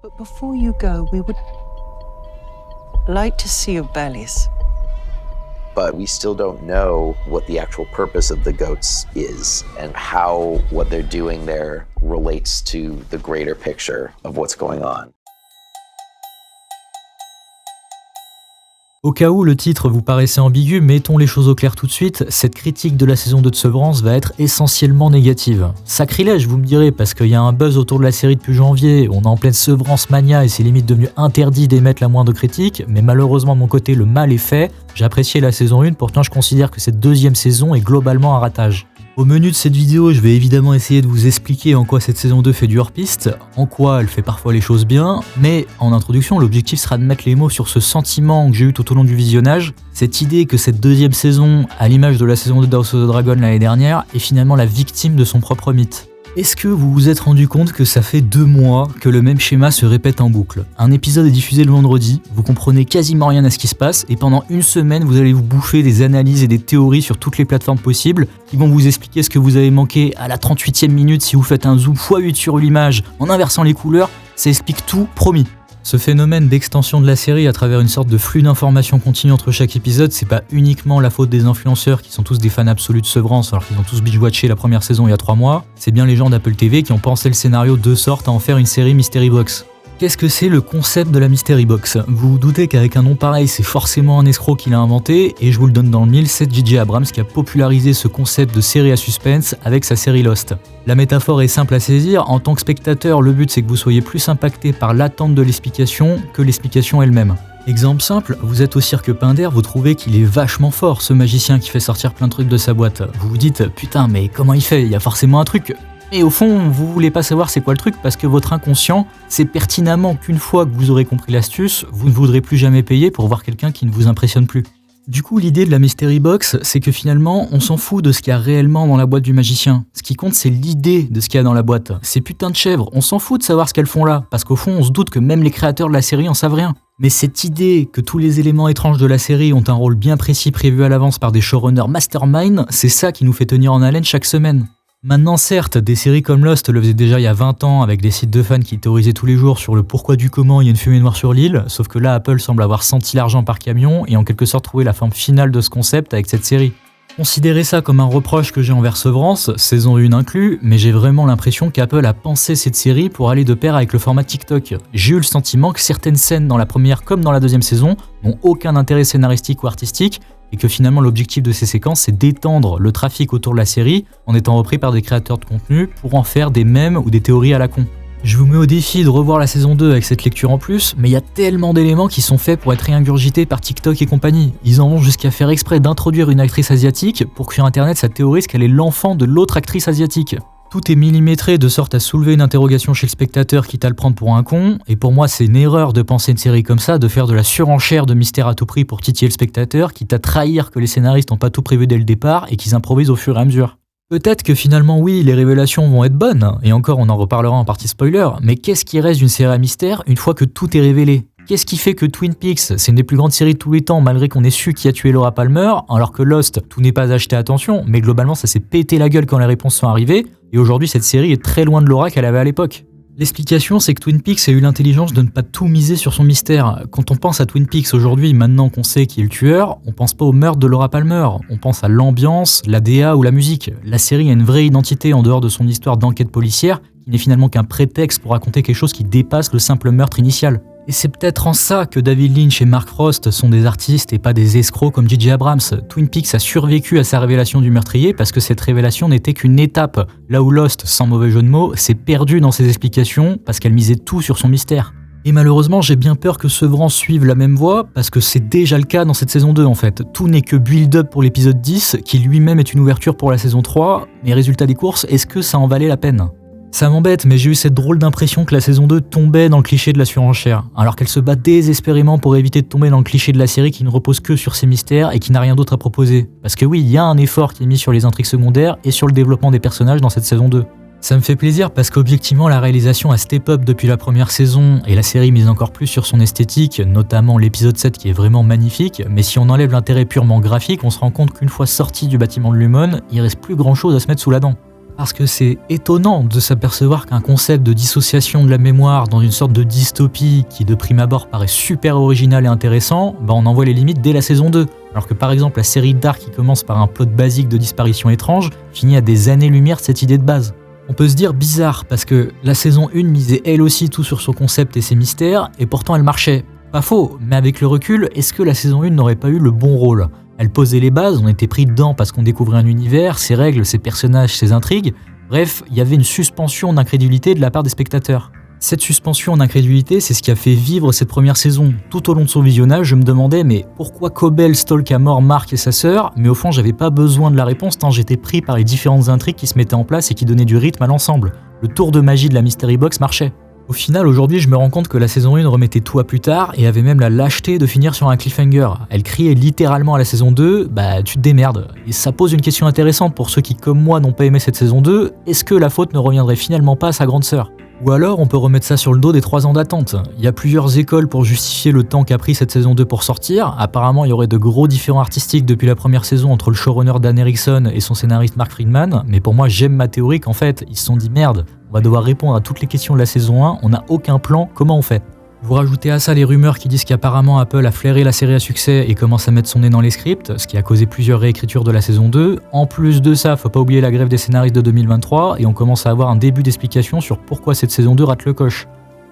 But before you go, we would like to see your bellies. But we still don't know what the actual purpose of the goats is and how what they're doing there relates to the greater picture of what's going on. Au cas où le titre vous paraissait ambigu, mettons les choses au clair tout de suite, cette critique de la saison 2 de Severance va être essentiellement négative. Sacrilège, vous me direz, parce qu'il y a un buzz autour de la série depuis janvier, on est en pleine Severance mania et c'est limite devenu interdit d'émettre la moindre critique, mais malheureusement de mon côté le mal est fait, j'ai apprécié la saison 1, pourtant je considère que cette deuxième saison est globalement un ratage. Au menu de cette vidéo, je vais évidemment essayer de vous expliquer en quoi cette saison 2 fait du hors-piste, en quoi elle fait parfois les choses bien, mais en introduction, l'objectif sera de mettre les mots sur ce sentiment que j'ai eu tout au long du visionnage, cette idée que cette deuxième saison, à l'image de la saison 2 d'House of the Dragon l'année dernière, est finalement la victime de son propre mythe. Est-ce que vous vous êtes rendu compte que ça fait 2 mois que le même schéma se répète en boucle ? Un épisode est diffusé le vendredi, vous comprenez quasiment rien à ce qui se passe, et pendant une semaine, vous allez vous bouffer des analyses et des théories sur toutes les plateformes possibles, qui vont vous expliquer ce que vous avez manqué à la 38e minute si vous faites un zoom x8 sur l'image en inversant les couleurs, ça explique tout, promis. Ce phénomène d'extension de la série à travers une sorte de flux d'informations continue entre chaque épisode, c'est pas uniquement la faute des influenceurs qui sont tous des fans absolus de Severance alors qu'ils ont tous binge-watché la première saison il y a 3 mois, c'est bien les gens d'Apple TV qui ont pensé le scénario de sorte à en faire une série Mystery Box. Qu'est-ce que c'est le concept de la Mystery Box ? Vous vous doutez qu'avec un nom pareil, c'est forcément un escroc qui l'a inventé, et je vous le donne dans le mille, c'est J.J. Abrams qui a popularisé ce concept de série à suspense avec sa série Lost. La métaphore est simple à saisir, en tant que spectateur, le but c'est que vous soyez plus impacté par l'attente de l'explication que l'explication elle-même. Exemple simple, vous êtes au cirque Pinder, vous trouvez qu'il est vachement fort ce magicien qui fait sortir plein de trucs de sa boîte. Vous vous dites, putain mais comment il fait ? Il y a forcément un truc. Et au fond, vous voulez pas savoir c'est quoi le truc parce que votre inconscient sait pertinemment qu'une fois que vous aurez compris l'astuce, vous ne voudrez plus jamais payer pour voir quelqu'un qui ne vous impressionne plus. Du coup, l'idée de la Mystery Box, c'est que finalement, on s'en fout de ce qu'il y a réellement dans la boîte du magicien. Ce qui compte, c'est l'idée de ce qu'il y a dans la boîte. Ces putains de chèvres, on s'en fout de savoir ce qu'elles font là, parce qu'au fond, on se doute que même les créateurs de la série en savent rien. Mais cette idée que tous les éléments étranges de la série ont un rôle bien précis prévu à l'avance par des showrunners mastermind, c'est ça qui nous fait tenir en haleine chaque semaine. Maintenant certes, des séries comme Lost le faisaient déjà il y a 20 ans avec des sites de fans qui théorisaient tous les jours sur le pourquoi du comment il y a une fumée noire sur l'île, sauf que là Apple semble avoir senti l'argent par camion et en quelque sorte trouvé la forme finale de ce concept avec cette série. Considérez ça comme un reproche que j'ai envers Severance, saison 1 inclus, mais j'ai vraiment l'impression qu'Apple a pensé cette série pour aller de pair avec le format TikTok. J'ai eu le sentiment que certaines scènes dans la première comme dans la deuxième saison n'ont aucun intérêt scénaristique ou artistique, et que finalement l'objectif de ces séquences c'est d'étendre le trafic autour de la série en étant repris par des créateurs de contenu pour en faire des mèmes ou des théories à la con. Je vous mets au défi de revoir la saison 2 avec cette lecture en plus, mais il y a tellement d'éléments qui sont faits pour être réingurgités par TikTok et compagnie. Ils en vont jusqu'à faire exprès d'introduire une actrice asiatique pour que sur internet ça théorise qu'elle est l'enfant de l'autre actrice asiatique. Tout est millimétré de sorte à soulever une interrogation chez le spectateur quitte à le prendre pour un con, et pour moi c'est une erreur de penser une série comme ça, de faire de la surenchère de mystère à tout prix pour titiller le spectateur, quitte à trahir que les scénaristes n'ont pas tout prévu dès le départ et qu'ils improvisent au fur et à mesure. Peut-être que finalement oui, les révélations vont être bonnes, et encore on en reparlera en partie spoiler, mais qu'est-ce qui reste d'une série à mystère une fois que tout est révélé ? Qu'est-ce qui fait que Twin Peaks, c'est une des plus grandes séries de tous les temps malgré qu'on ait su qui a tué Laura Palmer, alors que Lost, tout n'est pas acheté attention, mais globalement ça s'est pété la gueule quand les réponses sont arrivées, et aujourd'hui cette série est très loin de l'aura qu'elle avait à l'époque. L'explication, c'est que Twin Peaks a eu l'intelligence de ne pas tout miser sur son mystère. Quand on pense à Twin Peaks aujourd'hui, maintenant qu'on sait qui est le tueur, on pense pas au meurtre de Laura Palmer, on pense à l'ambiance, la DA ou la musique. La série a une vraie identité en dehors de son histoire d'enquête policière, qui n'est finalement qu'un prétexte pour raconter quelque chose qui dépasse le simple meurtre initial. Et c'est peut-être en ça que David Lynch et Mark Frost sont des artistes et pas des escrocs comme J.J. Abrams. Twin Peaks a survécu à sa révélation du meurtrier parce que cette révélation n'était qu'une étape, là où Lost, sans mauvais jeu de mots, s'est perdu dans ses explications parce qu'elle misait tout sur son mystère. Et malheureusement, j'ai bien peur que Severance suive la même voie, parce que c'est déjà le cas dans cette saison 2 en fait. Tout n'est que build-up pour l'épisode 10, qui lui-même est une ouverture pour la saison 3, mais résultat des courses, est-ce que ça en valait la peine ? Ça m'embête, mais j'ai eu cette drôle d'impression que la saison 2 tombait dans le cliché de la surenchère, alors qu'elle se bat désespérément pour éviter de tomber dans le cliché de la série qui ne repose que sur ses mystères et qui n'a rien d'autre à proposer. Parce que oui, il y a un effort qui est mis sur les intrigues secondaires et sur le développement des personnages dans cette saison 2. Ça me fait plaisir parce qu'objectivement la réalisation a step up depuis la première saison et la série mise encore plus sur son esthétique, notamment l'épisode 7 qui est vraiment magnifique, mais si on enlève l'intérêt purement graphique, on se rend compte qu'une fois sorti du bâtiment de Lumon, il reste plus grand chose à se mettre sous la dent. Parce que c'est étonnant de s'apercevoir qu'un concept de dissociation de la mémoire dans une sorte de dystopie qui de prime abord paraît super original et intéressant, on en voit les limites dès la saison 2. Alors que par exemple la série Dark qui commence par un plot basique de disparition étrange finit à des années-lumière de cette idée de base. On peut se dire bizarre parce que la saison 1 misait elle aussi tout sur son concept et ses mystères et pourtant elle marchait. Pas faux, mais avec le recul, est-ce que la saison 1 n'aurait pas eu le bon rôle ? Elle posait les bases, on était pris dedans parce qu'on découvrait un univers, ses règles, ses personnages, ses intrigues. Bref, il y avait une suspension d'incrédulité de la part des spectateurs. Cette suspension d'incrédulité, c'est ce qui a fait vivre cette première saison. Tout au long de son visionnage, je me demandais mais pourquoi Cobell stalk à mort Mark et sa sœur ? Mais au fond, j'avais pas besoin de la réponse tant j'étais pris par les différentes intrigues qui se mettaient en place et qui donnaient du rythme à l'ensemble. Le tour de magie de la Mystery Box marchait. Au final, aujourd'hui, je me rends compte que la saison 1 remettait tout à plus tard et avait même la lâcheté de finir sur un cliffhanger. Elle criait littéralement à la saison 2, tu te démerdes. Et ça pose une question intéressante pour ceux qui, comme moi, n'ont pas aimé cette saison 2, est-ce que la faute ne reviendrait finalement pas à sa grande sœur ? Ou alors, on peut remettre ça sur le dos des 3 ans d'attente. Il y a plusieurs écoles pour justifier le temps qu'a pris cette saison 2 pour sortir. Apparemment, il y aurait de gros différends artistiques depuis la première saison entre le showrunner Dan Erickson et son scénariste Mark Friedman. Mais pour moi, j'aime ma théorie qu'en fait, ils se sont dit merde, on va devoir répondre à toutes les questions de la saison 1, on n'a aucun plan, comment on fait ? Vous rajoutez à ça les rumeurs qui disent qu'apparemment Apple a flairé la série à succès et commence à mettre son nez dans les scripts, ce qui a causé plusieurs réécritures de la saison 2. En plus de ça, faut pas oublier la grève des scénaristes de 2023 et on commence à avoir un début d'explication sur pourquoi cette saison 2 rate le coche.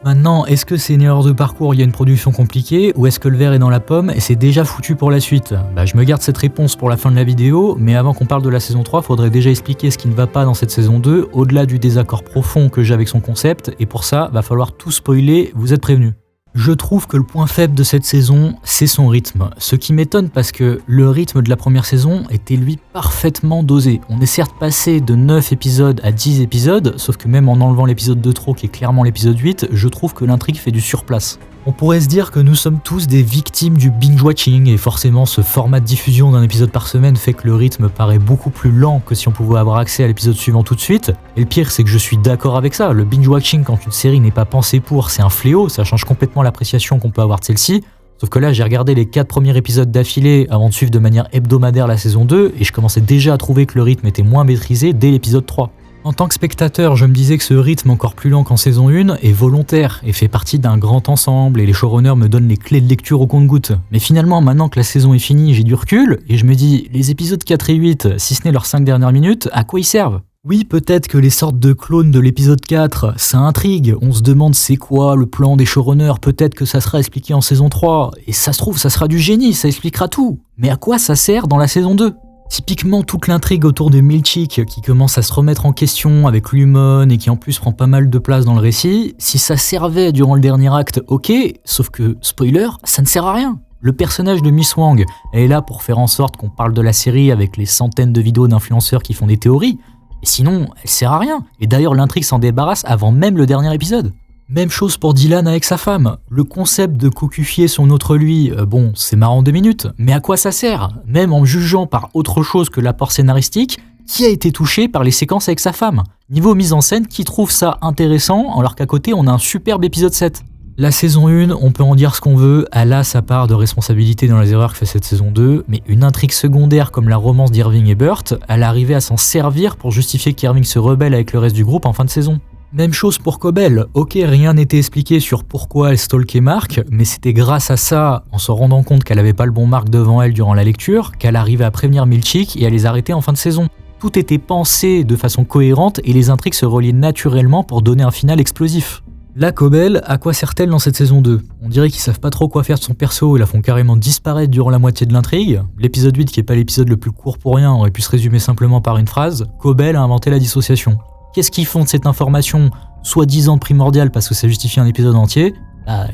Maintenant, est-ce que c'est une erreur de parcours, il y a une production compliquée, ou est-ce que le verre est dans la pomme et c'est déjà foutu pour la suite ? Je me garde cette réponse pour la fin de la vidéo, mais avant qu'on parle de la saison 3, faudrait déjà expliquer ce qui ne va pas dans cette saison 2, au-delà du désaccord profond que j'ai avec son concept, et pour ça, va falloir tout spoiler, vous êtes prévenus. Je trouve que le point faible de cette saison, c'est son rythme. Ce qui m'étonne parce que le rythme de la première saison était lui parfaitement dosé. On est certes passé de 9 épisodes à 10 épisodes, sauf que même en enlevant l'épisode de trop qui est clairement l'épisode 8, je trouve que l'intrigue fait du surplace. On pourrait se dire que nous sommes tous des victimes du binge-watching et forcément ce format de diffusion d'un épisode par semaine fait que le rythme paraît beaucoup plus lent que si on pouvait avoir accès à l'épisode suivant tout de suite. Et le pire c'est que je suis d'accord avec ça, le binge-watching quand une série n'est pas pensée pour, c'est un fléau, ça change complètement l'appréciation qu'on peut avoir de celle-ci. Sauf que là j'ai regardé les 4 premiers épisodes d'affilée avant de suivre de manière hebdomadaire la saison 2 et je commençais déjà à trouver que le rythme était moins maîtrisé dès l'épisode 3. En tant que spectateur, je me disais que ce rythme encore plus lent qu'en saison 1 est volontaire et fait partie d'un grand ensemble et les showrunners me donnent les clés de lecture au compte-gouttes. Mais finalement, maintenant que la saison est finie, j'ai du recul et je me dis, les épisodes 4 et 8, si ce n'est leurs 5 dernières minutes, à quoi ils servent ? Oui, peut-être que les sortes de clones de l'épisode 4, ça intrigue, on se demande c'est quoi le plan des showrunners, peut-être que ça sera expliqué en saison 3, et ça se trouve, ça sera du génie, ça expliquera tout. Mais à quoi ça sert dans la saison 2 ? Typiquement toute l'intrigue autour de Milchick qui commence à se remettre en question avec Lumon et qui en plus prend pas mal de place dans le récit, si ça servait durant le dernier acte, ok, sauf que, spoiler, ça ne sert à rien. Le personnage de Miss Wang, elle est là pour faire en sorte qu'on parle de la série avec les centaines de vidéos d'influenceurs qui font des théories, et sinon, elle sert à rien. Et d'ailleurs, l'intrigue s'en débarrasse avant même le dernier épisode. Même chose pour Dylan avec sa femme. Le concept de cocufier son autre lui, c'est marrant 2 minutes, mais à quoi ça sert ? Même en jugeant par autre chose que l'apport scénaristique, qui a été touché par les séquences avec sa femme ? Niveau mise en scène, qui trouve ça intéressant alors qu'à côté on a un superbe épisode 7 ? La saison 1, on peut en dire ce qu'on veut, elle a sa part de responsabilité dans les erreurs que fait cette saison 2, mais une intrigue secondaire comme la romance d'Irving et Burt, elle arrivait à s'en servir pour justifier qu'Irving se rebelle avec le reste du groupe en fin de saison. Même chose pour Cobell, ok rien n'était expliqué sur pourquoi elle stalkait Mark, mais c'était grâce à ça, en se rendant compte qu'elle avait pas le bon Mark devant elle durant la lecture, qu'elle arrivait à prévenir Milchick et à les arrêter en fin de saison. Tout était pensé de façon cohérente et les intrigues se reliaient naturellement pour donner un final explosif. La Cobell, à quoi sert-elle dans cette saison 2 ? On dirait qu'ils savent pas trop quoi faire de son perso et la font carrément disparaître durant la moitié de l'intrigue. L'épisode 8, qui est pas l'épisode le plus court pour rien, aurait pu se résumer simplement par une phrase, Cobell a inventé la dissociation. Qu'est-ce qu'ils font de cette information, soi-disant primordiale parce que ça justifie un épisode entier ?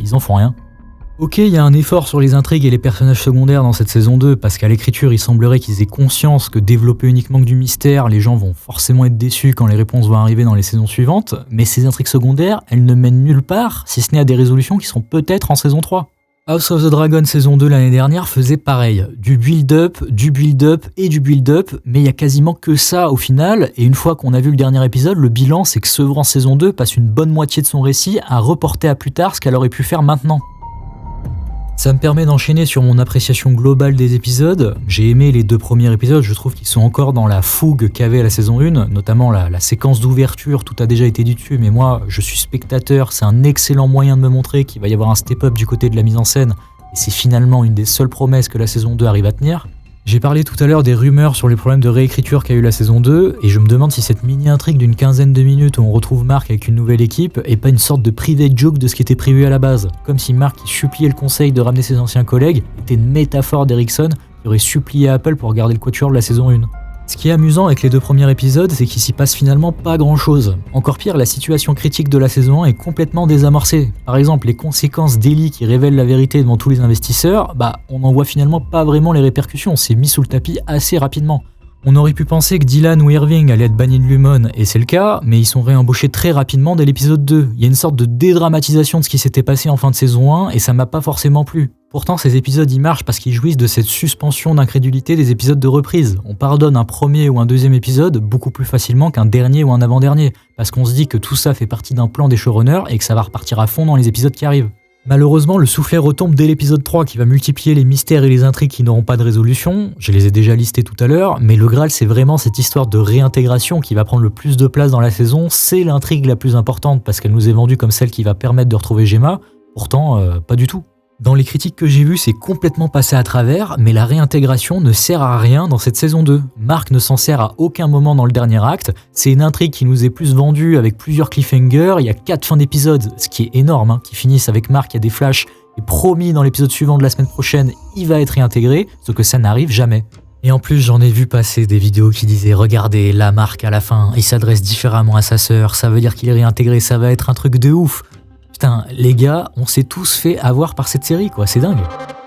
Ils en font rien. Ok, il y a un effort sur les intrigues et les personnages secondaires dans cette saison 2, parce qu'à l'écriture, il semblerait qu'ils aient conscience que développer uniquement que du mystère, les gens vont forcément être déçus quand les réponses vont arriver dans les saisons suivantes, mais ces intrigues secondaires, elles ne mènent nulle part, si ce n'est à des résolutions qui seront peut-être en saison 3. House of the Dragon saison 2 l'année dernière faisait pareil, du build-up et du build-up, mais il y a quasiment que ça au final, et une fois qu'on a vu le dernier épisode, le bilan c'est que Severance saison 2 passe une bonne moitié de son récit à reporter à plus tard ce qu'elle aurait pu faire maintenant. Ça me permet d'enchaîner sur mon appréciation globale des épisodes. J'ai aimé les 2 premiers épisodes, je trouve qu'ils sont encore dans la fougue qu'avait la saison 1, notamment la séquence d'ouverture, tout a déjà été dit dessus, mais moi je suis spectateur, c'est un excellent moyen de me montrer qu'il va y avoir un step-up du côté de la mise en scène, et c'est finalement une des seules promesses que la saison 2 arrive à tenir. J'ai parlé tout à l'heure des rumeurs sur les problèmes de réécriture qu'a eu la saison 2, et je me demande si cette mini-intrigue d'une quinzaine de minutes où on retrouve Mark avec une nouvelle équipe est pas une sorte de private joke de ce qui était prévu à la base. Comme si Mark, qui suppliait le conseil de ramener ses anciens collègues, était une métaphore d'Erickson qui aurait supplié Apple pour garder le quatuor de la saison 1. Ce qui est amusant avec les 2 premiers épisodes, c'est qu'il s'y passe finalement pas grand chose. Encore pire, la situation critique de la saison 1 est complètement désamorcée. Par exemple, les conséquences d'Ellie qui révèlent la vérité devant tous les investisseurs, on n'en voit finalement pas vraiment les répercussions, c'est mis sous le tapis assez rapidement. On aurait pu penser que Dylan ou Irving allaient être bannis de Lumon, et c'est le cas, mais ils sont réembauchés très rapidement dès l'épisode 2. Il y a une sorte de dédramatisation de ce qui s'était passé en fin de saison 1, et ça m'a pas forcément plu. Pourtant, ces épisodes y marchent parce qu'ils jouissent de cette suspension d'incrédulité des épisodes de reprise. On pardonne un premier ou un deuxième épisode beaucoup plus facilement qu'un dernier ou un avant-dernier, parce qu'on se dit que tout ça fait partie d'un plan des showrunners et que ça va repartir à fond dans les épisodes qui arrivent. Malheureusement, le soufflet retombe dès l'épisode 3 qui va multiplier les mystères et les intrigues qui n'auront pas de résolution. Je les ai déjà listés tout à l'heure, mais le Graal, c'est vraiment cette histoire de réintégration qui va prendre le plus de place dans la saison. C'est l'intrigue la plus importante parce qu'elle nous est vendue comme celle qui va permettre de retrouver Gemma. Pourtant, pas du tout. Dans les critiques que j'ai vues, c'est complètement passé à travers, mais la réintégration ne sert à rien dans cette saison 2. Mark ne s'en sert à aucun moment dans le dernier acte, c'est une intrigue qui nous est plus vendue avec plusieurs cliffhangers, il y a 4 fins d'épisode, ce qui est énorme, qui finissent avec Mark qui a des flashs, et promis dans l'épisode suivant de la semaine prochaine, il va être réintégré, sauf que ça n'arrive jamais. Et en plus, j'en ai vu passer des vidéos qui disaient « Regardez, là, Mark à la fin, il s'adresse différemment à sa sœur, ça veut dire qu'il est réintégré, ça va être un truc de ouf !» Putain, les gars, on s'est tous fait avoir par cette série, quoi, c'est dingue.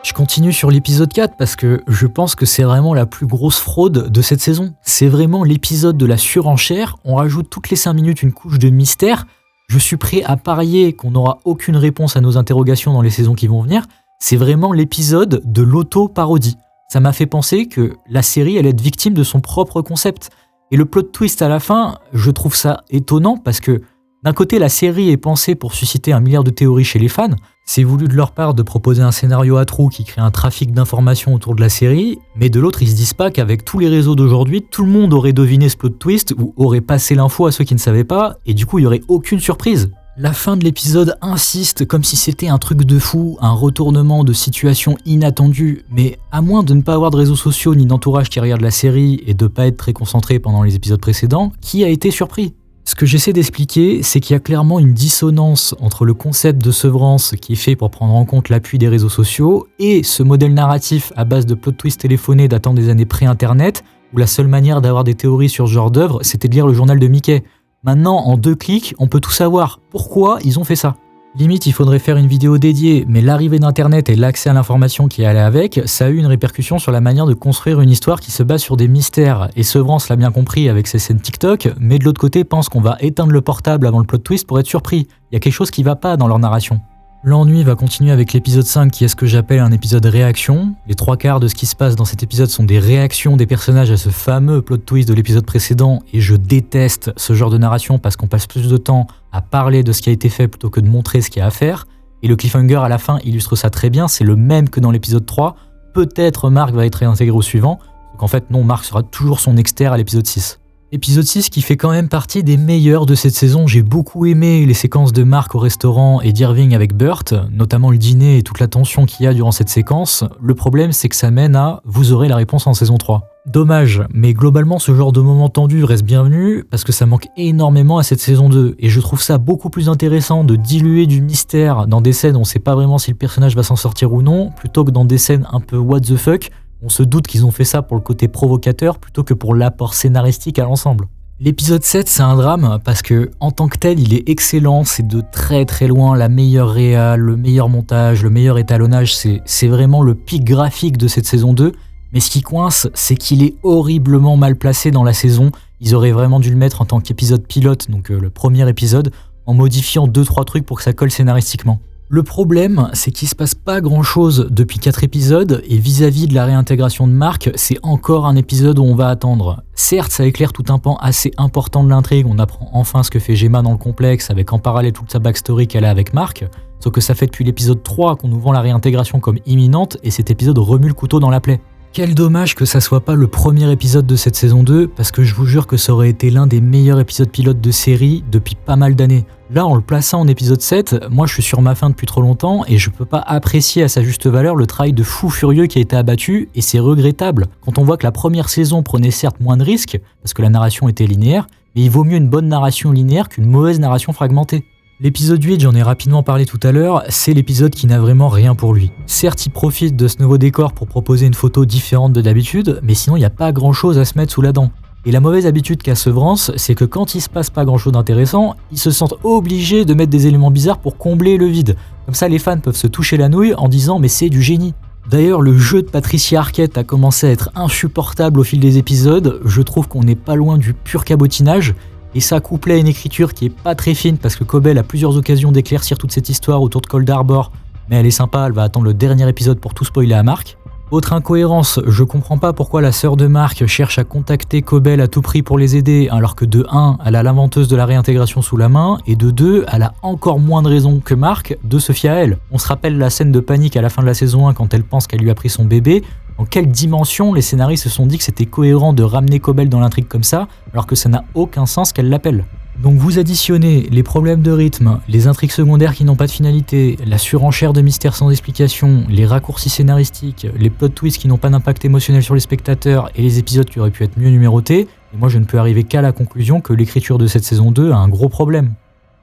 Je continue sur l'épisode 4 parce que je pense que c'est vraiment la plus grosse fraude de cette saison. C'est vraiment l'épisode de la surenchère, on rajoute toutes les 5 minutes une couche de mystère. Je suis prêt à parier qu'on n'aura aucune réponse à nos interrogations dans les saisons qui vont venir. C'est vraiment l'épisode de l'auto-parodie. Ça m'a fait penser que la série allait être victime de son propre concept. Et le plot twist à la fin, je trouve ça étonnant parce que d'un côté, la série est pensée pour susciter 1 milliard de théories chez les fans. C'est voulu de leur part de proposer un scénario à trous qui crée un trafic d'informations autour de la série, mais de l'autre, ils se disent pas qu'avec tous les réseaux d'aujourd'hui, tout le monde aurait deviné ce plot twist ou aurait passé l'info à ceux qui ne savaient pas, et du coup, il y aurait aucune surprise. La fin de l'épisode insiste comme si c'était un truc de fou, un retournement de situation inattendu, mais à moins de ne pas avoir de réseaux sociaux ni d'entourage qui regarde la série et de pas être très concentré pendant les épisodes précédents, qui a été surpris ? Ce que j'essaie d'expliquer, c'est qu'il y a clairement une dissonance entre le concept de sevrance qui est fait pour prendre en compte l'appui des réseaux sociaux et ce modèle narratif à base de plot twists téléphonés datant des années pré-internet où la seule manière d'avoir des théories sur ce genre d'œuvre, c'était de lire le journal de Mickey. Maintenant, en 2 clics, on peut tout savoir. Pourquoi ils ont fait ça ? Limite, il faudrait faire une vidéo dédiée, mais l'arrivée d'Internet et l'accès à l'information qui allait avec, ça a eu une répercussion sur la manière de construire une histoire qui se base sur des mystères. Et Severance l'a bien compris avec ses scènes TikTok, mais de l'autre côté pense qu'on va éteindre le portable avant le plot twist pour être surpris. Il y a quelque chose qui va pas dans leur narration. L'ennui va continuer avec l'épisode 5 qui est ce que j'appelle un épisode réaction. Les 3/4 de ce qui se passe dans cet épisode sont des réactions des personnages à ce fameux plot twist de l'épisode précédent et je déteste ce genre de narration parce qu'on passe plus de temps à parler de ce qui a été fait plutôt que de montrer ce qu'il y a à faire. Et le cliffhanger à la fin illustre ça très bien, c'est le même que dans l'épisode 3. Peut-être Mark va être réintégré au suivant, donc en fait non, Mark sera toujours son externe à l'épisode 6. Épisode 6 qui fait quand même partie des meilleurs de cette saison. J'ai beaucoup aimé les séquences de Mark au restaurant et d'Irving avec Burt, notamment le dîner et toute la tension qu'il y a durant cette séquence. Le problème, c'est que ça mène à « vous aurez la réponse en saison 3 ». Dommage, mais globalement, ce genre de moment tendu reste bienvenu parce que ça manque énormément à cette saison 2. Et je trouve ça beaucoup plus intéressant de diluer du mystère dans des scènes où on sait pas vraiment si le personnage va s'en sortir ou non, plutôt que dans des scènes un peu what the fuck. On se doute qu'ils ont fait ça pour le côté provocateur plutôt que pour l'apport scénaristique à l'ensemble. L'épisode 7, c'est un drame parce que en tant que tel, il est excellent, c'est de très très loin la meilleure réal, le meilleur montage, le meilleur étalonnage, c'est vraiment le pic graphique de cette saison 2. Mais ce qui coince, c'est qu'il est horriblement mal placé dans la saison. Ils auraient vraiment dû le mettre en tant qu'épisode pilote, donc le premier épisode, en modifiant 2-3 trucs pour que ça colle scénaristiquement. Le problème, c'est qu'il se passe pas grand chose depuis 4 épisodes, et vis-à-vis de la réintégration de Mark, c'est encore un épisode où on va attendre. Certes, ça éclaire tout un pan assez important de l'intrigue, on apprend enfin ce que fait Gemma dans le complexe, avec en parallèle toute sa backstory qu'elle a avec Mark, sauf que ça fait depuis l'épisode 3 qu'on nous vend la réintégration comme imminente, et cet épisode remue le couteau dans la plaie. Quel dommage que ça soit pas le premier épisode de cette saison 2, parce que je vous jure que ça aurait été l'un des meilleurs épisodes pilotes de série depuis pas mal d'années. Là, en le plaçant en épisode 7, moi je suis sur ma faim depuis trop longtemps et je peux pas apprécier à sa juste valeur le travail de fou furieux qui a été abattu, et c'est regrettable. Quand on voit que la première saison prenait certes moins de risques, parce que la narration était linéaire, mais il vaut mieux une bonne narration linéaire qu'une mauvaise narration fragmentée. L'épisode 8, j'en ai rapidement parlé tout à l'heure, c'est l'épisode qui n'a vraiment rien pour lui. Certes, il profite de ce nouveau décor pour proposer une photo différente de d'habitude, mais sinon il n'y a pas grand chose à se mettre sous la dent. Et la mauvaise habitude qu'a Severance, c'est que quand il se passe pas grand chose d'intéressant, ils se sentent obligés de mettre des éléments bizarres pour combler le vide. Comme ça, les fans peuvent se toucher la nouille en disant mais c'est du génie. D'ailleurs, le jeu de Patricia Arquette a commencé à être insupportable au fil des épisodes, je trouve qu'on n'est pas loin du pur cabotinage. Et ça couplé à une écriture qui est pas très fine parce que Cobell a plusieurs occasions d'éclaircir toute cette histoire autour de Cold Harbor, mais elle est sympa, elle va attendre le dernier épisode pour tout spoiler à Mark. Autre incohérence, je comprends pas pourquoi la sœur de Mark cherche à contacter Cobell à tout prix pour les aider, alors que de 1, elle a l'inventeuse de la réintégration sous la main, et de 2, elle a encore moins de raison que Mark de se fier à elle. On se rappelle la scène de panique à la fin de la saison 1 quand elle pense qu'elle lui a pris son bébé. Dans quelle dimension les scénaristes se sont dit que c'était cohérent de ramener Cobell dans l'intrigue comme ça, alors que ça n'a aucun sens qu'elle l'appelle. Donc vous additionnez les problèmes de rythme, les intrigues secondaires qui n'ont pas de finalité, la surenchère de mystères sans explication, les raccourcis scénaristiques, les plot twists qui n'ont pas d'impact émotionnel sur les spectateurs et les épisodes qui auraient pu être mieux numérotés, et moi je ne peux arriver qu'à la conclusion que l'écriture de cette saison 2 a un gros problème.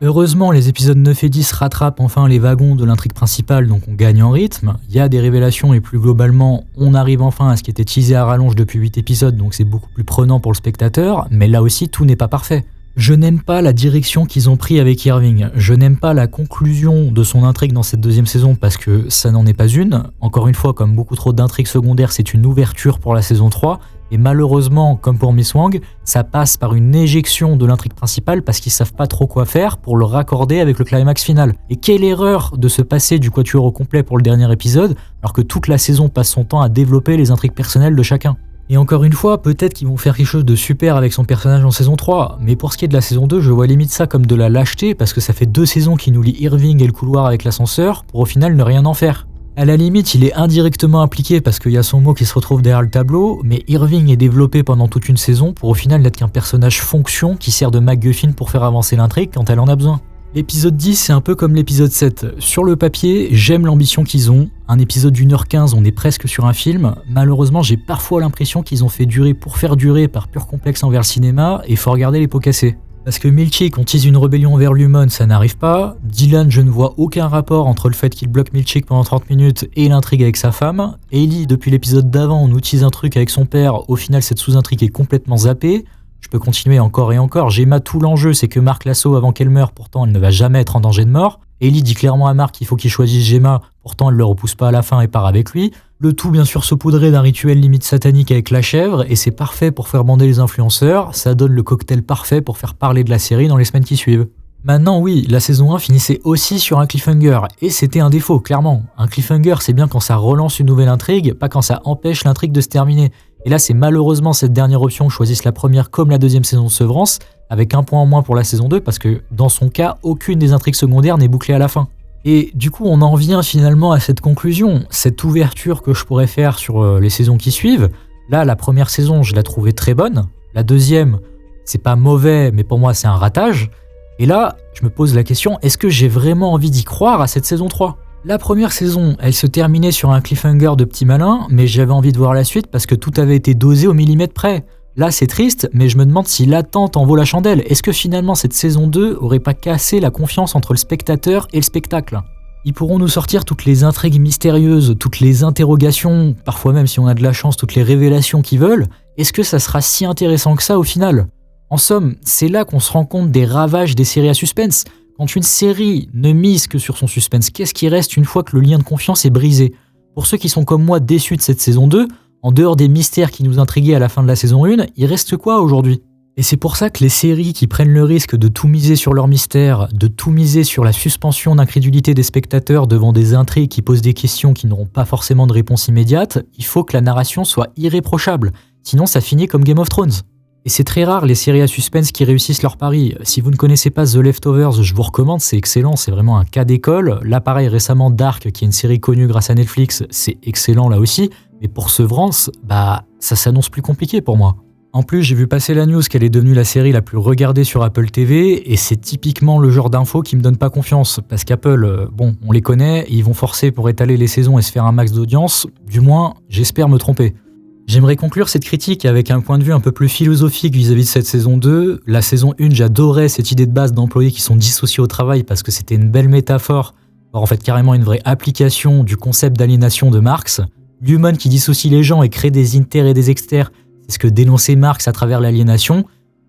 Heureusement, les épisodes 9 et 10 rattrapent enfin les wagons de l'intrigue principale, donc on gagne en rythme, il y a des révélations et plus globalement, on arrive enfin à ce qui était teasé à rallonge depuis 8 épisodes, donc c'est beaucoup plus prenant pour le spectateur, mais là aussi tout n'est pas parfait. Je n'aime pas la direction qu'ils ont pris avec Irving, je n'aime pas la conclusion de son intrigue dans cette deuxième saison parce que ça n'en est pas une. Encore une fois, comme beaucoup trop d'intrigues secondaires, c'est une ouverture pour la saison 3, et malheureusement, comme pour Miss Wang, ça passe par une éjection de l'intrigue principale parce qu'ils savent pas trop quoi faire pour le raccorder avec le climax final. Et quelle erreur de se passer du quatuor au complet pour le dernier épisode, alors que toute la saison passe son temps à développer les intrigues personnelles de chacun. Et encore une fois, peut-être qu'ils vont faire quelque chose de super avec son personnage en saison 3, mais pour ce qui est de la saison 2, je vois limite ça comme de la lâcheté, parce que ça fait 2 saisons qui nous lie Irving et le couloir avec l'ascenseur, pour au final ne rien en faire. À la limite, il est indirectement impliqué parce qu'il y a son mot qui se retrouve derrière le tableau, mais Irving est développé pendant toute une saison pour au final n'être qu'un personnage fonction qui sert de MacGuffin pour faire avancer l'intrigue quand elle en a besoin. L'épisode 10, c'est un peu comme l'épisode 7. Sur le papier, j'aime l'ambition qu'ils ont. Un épisode d'1h15, on est presque sur un film. Malheureusement, j'ai parfois l'impression qu'ils ont fait durer pour faire durer par pur complexe envers le cinéma, et faut regarder les pots cassés. Parce que Milchick, on tease une rébellion vers l'humain, ça n'arrive pas. Dylan, je ne vois aucun rapport entre le fait qu'il bloque Milchick pendant 30 minutes et l'intrigue avec sa femme. Ellie, depuis l'épisode d'avant, on nous tease un truc avec son père, au final cette sous-intrigue est complètement zappée. Je peux continuer encore et encore. Gemma, tout l'enjeu, c'est que Mark la sauve avant qu'elle meure, pourtant elle ne va jamais être en danger de mort. Ellie dit clairement à Mark qu'il faut qu'il choisisse Gemma, pourtant elle le repousse pas à la fin et part avec lui. Le tout bien sûr saupoudré d'un rituel limite satanique avec la chèvre, et c'est parfait pour faire bander les influenceurs, ça donne le cocktail parfait pour faire parler de la série dans les semaines qui suivent. Maintenant oui, la saison 1 finissait aussi sur un cliffhanger, et c'était un défaut, clairement. Un cliffhanger, c'est bien quand ça relance une nouvelle intrigue, pas quand ça empêche l'intrigue de se terminer. Et là, c'est malheureusement cette dernière option que choisissent la première comme la deuxième saison de Severance, avec un point en moins pour la saison 2, parce que dans son cas, aucune des intrigues secondaires n'est bouclée à la fin. Et du coup, on en vient finalement à cette conclusion, cette ouverture que je pourrais faire sur les saisons qui suivent. Là, la première saison, je la trouvais très bonne. La deuxième, c'est pas mauvais, mais pour moi, c'est un ratage. Et là, je me pose la question, est-ce que j'ai vraiment envie d'y croire à cette saison 3 ? La première saison, elle se terminait sur un cliffhanger de petit malin, mais j'avais envie de voir la suite parce que tout avait été dosé au millimètre près. Là, c'est triste, mais je me demande si l'attente en vaut la chandelle. Est-ce que finalement cette saison 2 aurait pas cassé la confiance entre le spectateur et le spectacle ? Ils pourront nous sortir toutes les intrigues mystérieuses, toutes les interrogations, parfois même si on a de la chance, toutes les révélations qu'ils veulent. Est-ce que ça sera si intéressant que ça au final ? En somme, c'est là qu'on se rend compte des ravages des séries à suspense. Quand une série ne mise que sur son suspense, qu'est-ce qui reste une fois que le lien de confiance est brisé ? Pour ceux qui sont comme moi déçus de cette saison 2, en dehors des mystères qui nous intriguaient à la fin de la saison 1, il reste quoi aujourd'hui ? Et c'est pour ça que les séries qui prennent le risque de tout miser sur leur mystère, de tout miser sur la suspension d'incrédulité des spectateurs devant des intrigues qui posent des questions qui n'auront pas forcément de réponse immédiate, il faut que la narration soit irréprochable. Sinon, ça finit comme Game of Thrones. Et c'est très rare les séries à suspense qui réussissent leur pari. Si vous ne connaissez pas The Leftovers, je vous recommande, c'est excellent, c'est vraiment un cas d'école. Là, pareil, récemment, Dark, qui est une série connue grâce à Netflix, c'est excellent là aussi. Mais pour Severance, ça s'annonce plus compliqué pour moi. En plus, j'ai vu passer la news qu'elle est devenue la série la plus regardée sur Apple TV, et c'est typiquement le genre d'info qui me donne pas confiance, parce qu'Apple, on les connaît, ils vont forcer pour étaler les saisons et se faire un max d'audience, du moins, j'espère me tromper. J'aimerais conclure cette critique avec un point de vue un peu plus philosophique vis-à-vis de cette saison 2. La saison 1, j'adorais cette idée de base d'employés qui sont dissociés au travail parce que c'était une belle métaphore, voire en fait carrément une vraie application du concept d'aliénation de Marx. L'humain qui dissocie les gens et crée des inter et des exter, c'est ce que dénonçait Marx à travers l'aliénation.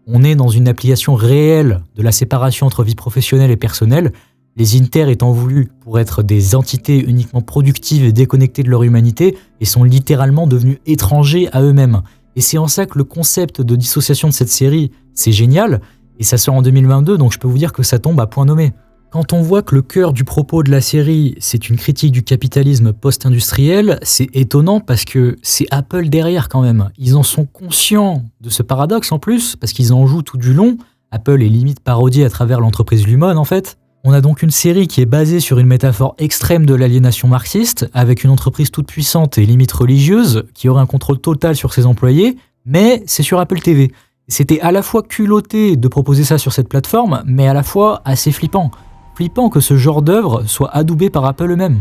On est dans une application réelle de la séparation entre vie professionnelle et personnelle, les inter étant voulus pour être des entités uniquement productives et déconnectées de leur humanité, et sont littéralement devenus étrangers à eux-mêmes. Et c'est en ça que le concept de dissociation de cette série, c'est génial, et ça sort en 2022, donc je peux vous dire que ça tombe à point nommé. Quand on voit que le cœur du propos de la série, c'est une critique du capitalisme post-industriel, c'est étonnant parce que c'est Apple derrière quand même. Ils en sont conscients de ce paradoxe en plus, parce qu'ils en jouent tout du long. Apple est limite parodié à travers l'entreprise Lumon en fait. On a donc une série qui est basée sur une métaphore extrême de l'aliénation marxiste, avec une entreprise toute puissante et limite religieuse, qui aurait un contrôle total sur ses employés, mais c'est sur Apple TV. C'était à la fois culotté de proposer ça sur cette plateforme, mais à la fois assez flippant. Flippant que ce genre d'œuvre soit adoubé par Apple eux-mêmes.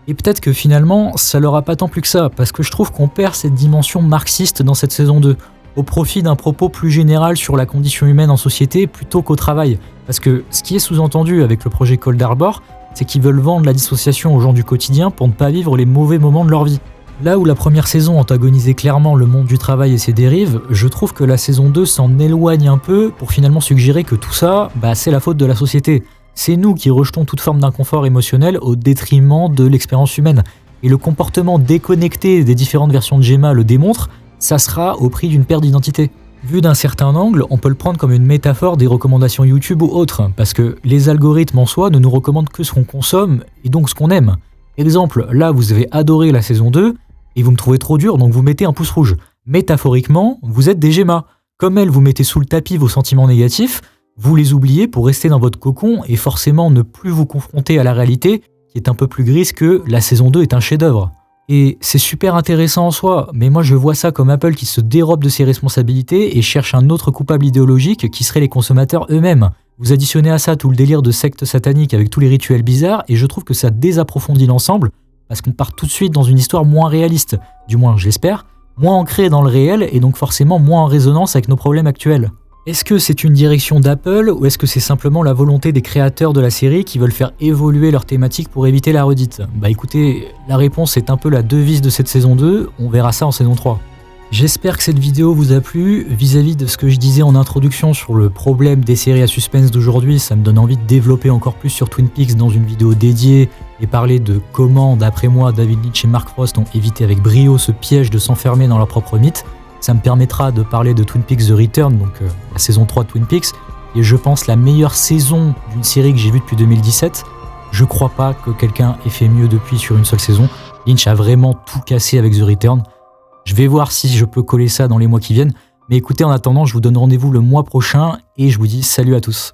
Et peut-être que finalement, ça leur a pas tant plus que ça, parce que je trouve qu'on perd cette dimension marxiste dans cette saison 2, au profit d'un propos plus général sur la condition humaine en société plutôt qu'au travail. Parce que ce qui est sous-entendu avec le projet Cold Harbor, c'est qu'ils veulent vendre la dissociation aux gens du quotidien pour ne pas vivre les mauvais moments de leur vie. Là où la première saison antagonisait clairement le monde du travail et ses dérives, je trouve que la saison 2 s'en éloigne un peu pour finalement suggérer que tout ça, c'est la faute de la société. C'est nous qui rejetons toute forme d'inconfort émotionnel au détriment de l'expérience humaine. Et le comportement déconnecté des différentes versions de Gemma le démontre, ça sera au prix d'une perte d'identité. Vu d'un certain angle, on peut le prendre comme une métaphore des recommandations YouTube ou autres, parce que les algorithmes en soi ne nous recommandent que ce qu'on consomme et donc ce qu'on aime. Exemple, là vous avez adoré la saison 2 et vous me trouvez trop dur donc vous mettez un pouce rouge. Métaphoriquement, vous êtes des Gemma. Comme elle, vous mettez sous le tapis vos sentiments négatifs, vous les oubliez pour rester dans votre cocon et forcément ne plus vous confronter à la réalité qui est un peu plus grise que la saison 2 est un chef-d'œuvre. Et c'est super intéressant en soi, mais moi je vois ça comme Apple qui se dérobe de ses responsabilités et cherche un autre coupable idéologique qui serait les consommateurs eux-mêmes. Vous additionnez à ça tout le délire de secte satanique avec tous les rituels bizarres et je trouve que ça désapprofondit l'ensemble parce qu'on part tout de suite dans une histoire moins réaliste, du moins je l'espère, moins ancrée dans le réel et donc forcément moins en résonance avec nos problèmes actuels. Est-ce que c'est une direction d'Apple ou est-ce que c'est simplement la volonté des créateurs de la série qui veulent faire évoluer leur thématique pour éviter la redite ? Écoutez, la réponse est un peu la devise de cette saison 2, on verra ça en saison 3. J'espère que cette vidéo vous a plu. Vis-à-vis de ce que je disais en introduction sur le problème des séries à suspense d'aujourd'hui, ça me donne envie de développer encore plus sur Twin Peaks dans une vidéo dédiée et parler de comment, d'après moi, David Lynch et Mark Frost ont évité avec brio ce piège de s'enfermer dans leur propre mythe. Ça me permettra de parler de Twin Peaks The Return, donc la saison 3 de Twin Peaks, et je pense la meilleure saison d'une série que j'ai vue depuis 2017. Je crois pas que quelqu'un ait fait mieux depuis sur une seule saison. Lynch a vraiment tout cassé avec The Return. Je vais voir si je peux coller ça dans les mois qui viennent. Mais écoutez, en attendant, je vous donne rendez-vous le mois prochain et je vous dis salut à tous.